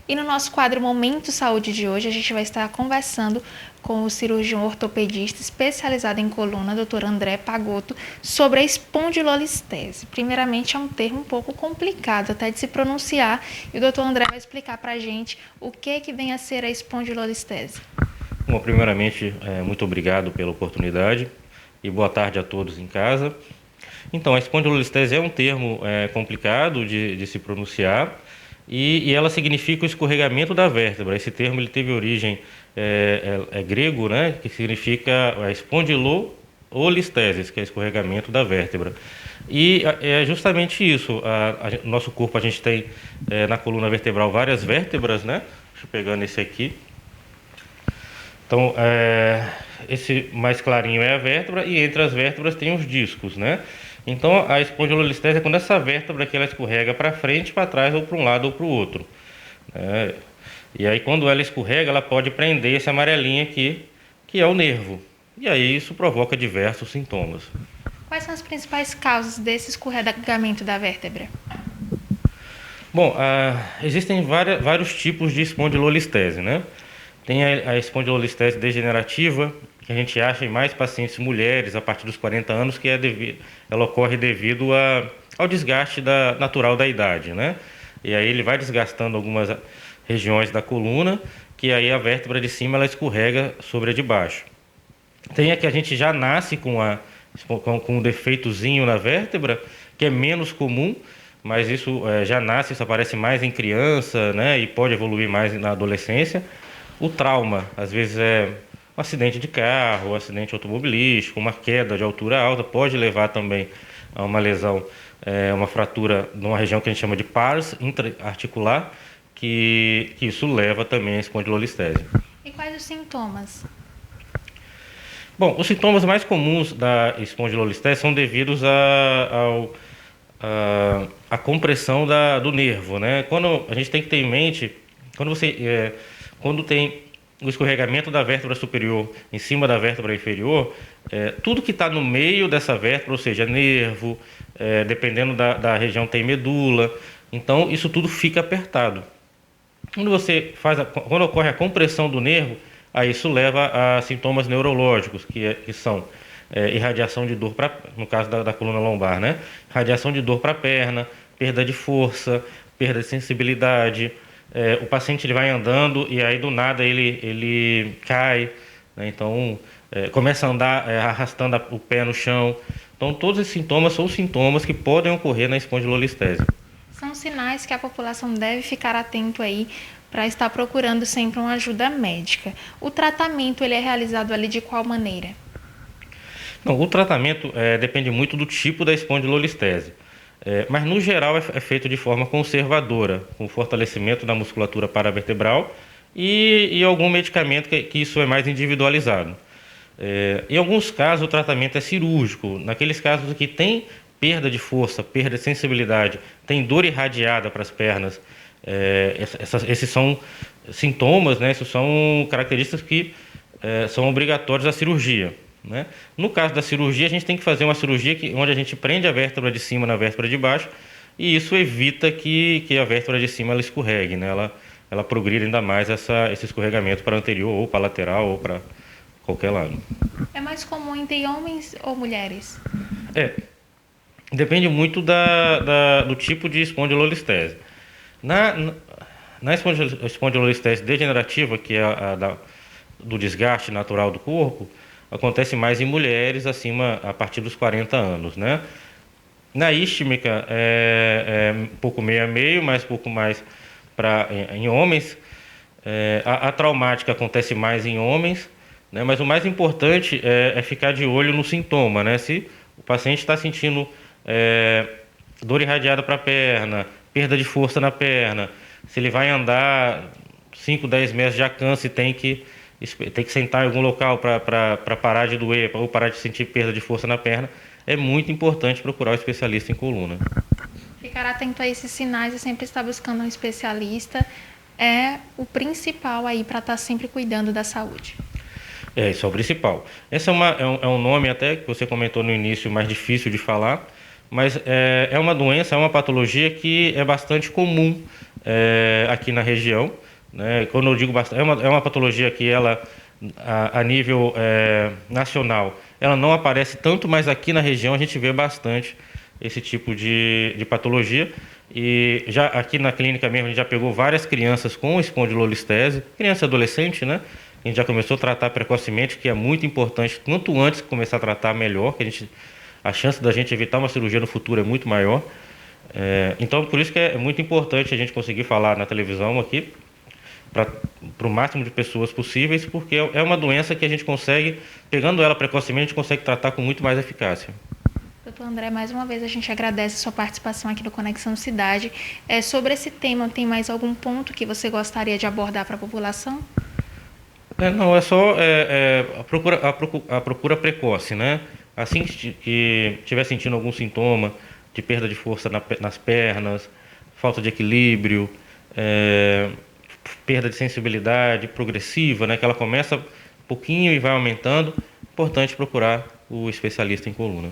E no nosso quadro Momento Saúde de hoje, a gente vai estar conversando com o cirurgião ortopedista especializado em coluna, Dr. André Pagotto, sobre a espondilolistese. Primeiramente, é um termo um pouco complicado até de se pronunciar, e o Dr. André vai explicar para a gente o que vem a ser a espondilolistese. Bom, primeiramente, muito obrigado pela oportunidade e boa tarde a todos em casa. Então, a espondilolistese é um termo complicado de se pronunciar e ela significa o escorregamento da vértebra. Esse termo ele teve origem grego, né, que significa a espondilolistesis, que é escorregamento da vértebra. E é justamente isso. Nosso corpo, a gente tem na coluna vertebral várias vértebras, né? Deixa eu pegar nesse aqui. Então, esse mais clarinho é a vértebra e entre as vértebras tem os discos, né? Então, a espondilolistese é quando essa vértebra aqui ela escorrega para frente, para trás, ou para um lado ou para o outro, né? E aí, quando ela escorrega, ela pode prender esse amarelinho aqui, que é o nervo. E aí, isso provoca diversos sintomas. Quais são as principais causas desse escorregamento da vértebra? Bom, existem vários tipos de espondilolistese, né? Tem a espondilolistese degenerativa, que a gente acha em mais pacientes mulheres a partir dos 40 anos, que ela ocorre devido ao desgaste natural da idade, né? E aí ele vai desgastando algumas regiões da coluna, que aí a vértebra de cima ela escorrega sobre a de baixo. Tem a que a gente já nasce com um defeitozinho na vértebra, que é menos comum, mas isso já nasce, isso aparece mais em criança, né? E pode evoluir mais na adolescência. O trauma, às vezes é um acidente de carro, um acidente automobilístico, uma queda de altura alta, pode levar também a uma lesão, uma fratura numa região que a gente chama de pars intra-articular, que isso leva também à espondilolistese. E quais os sintomas? Bom, os sintomas mais comuns da espondilolistese são devidos à compressão do nervo, né? Quando a gente tem que ter em mente, quando tem o escorregamento da vértebra superior em cima da vértebra inferior, tudo que está no meio dessa vértebra, ou seja, nervo, dependendo da região tem medula, então isso tudo fica apertado. Quando ocorre a compressão do nervo, aí isso leva a sintomas neurológicos, que são irradiação de dor, no caso da coluna lombar, né? Irradiação de dor para a perna, perda de força, perda de sensibilidade. O paciente ele vai andando e aí do nada ele cai, né? Então começa a andar arrastando o pé no chão. Então todos esses sintomas são sintomas que podem ocorrer na espondilolistese. São sinais que a população deve ficar atento aí para estar procurando sempre uma ajuda médica. O tratamento ele é realizado ali de qual maneira? Não, o tratamento depende muito do tipo da espondilolistese. Mas no geral é feito de forma conservadora, com fortalecimento da musculatura paravertebral e algum medicamento que isso é mais individualizado. Em alguns casos o tratamento é cirúrgico, naqueles casos que tem perda de força, perda de sensibilidade, tem dor irradiada para as pernas, esses são sintomas, né? Essas são características que são obrigatórias à cirurgia, né? No caso da cirurgia, a gente tem que fazer uma cirurgia onde a gente prende a vértebra de cima na vértebra de baixo e isso evita que a vértebra de cima ela escorregue, né? Ela progrida ainda mais esse escorregamento para anterior ou para lateral ou para qualquer lado. É mais comum entre homens ou mulheres? Depende muito do tipo de espondilolistese. Na espondilolistese degenerativa, que é do desgaste natural do corpo, acontece mais em mulheres a partir dos 40 anos, né? Na ístmica é um pouco meio a meio, mas um pouco mais em homens. A traumática acontece mais em homens, né? Mas o mais importante é ficar de olho no sintoma, né? Se o paciente está sentindo dor irradiada para a perna, perda de força na perna, se ele vai andar 5, 10 metros já cansa e tem que sentar em algum local para parar de doer ou parar de sentir perda de força na perna, é muito importante procurar o especialista em coluna. Ficar atento a esses sinais e sempre estar buscando um especialista é o principal aí para estar sempre cuidando da saúde. Isso é o principal. Esse é um nome até que você comentou no início mais difícil de falar, mas é uma doença, é uma patologia que é bastante comum aqui na região, né? Quando eu digo bastante, é uma patologia que ela, a nível nacional, ela não aparece tanto, mas aqui na região a gente vê bastante esse tipo de patologia. E já aqui na clínica mesmo, a gente já pegou várias crianças com espondilolistese, criança e adolescente, né? A gente já começou a tratar precocemente, que é muito importante. Quanto antes começar a tratar, melhor, que a chance da gente evitar uma cirurgia no futuro é muito maior. Então, por isso que é muito importante a gente conseguir falar na televisão aqui, para o máximo de pessoas possíveis, porque é uma doença que a gente consegue, pegando ela precocemente, a gente consegue tratar com muito mais eficácia. Doutor André, mais uma vez a gente agradece a sua participação aqui no Conexão Cidade. Sobre esse tema, tem mais algum ponto que você gostaria de abordar para a população? Não, é só a procura precoce, né? Assim que estiver sentindo algum sintoma de perda de força nas pernas, falta de equilíbrio, perda de sensibilidade progressiva, né? Que ela começa um pouquinho e vai aumentando, importante procurar o especialista em coluna.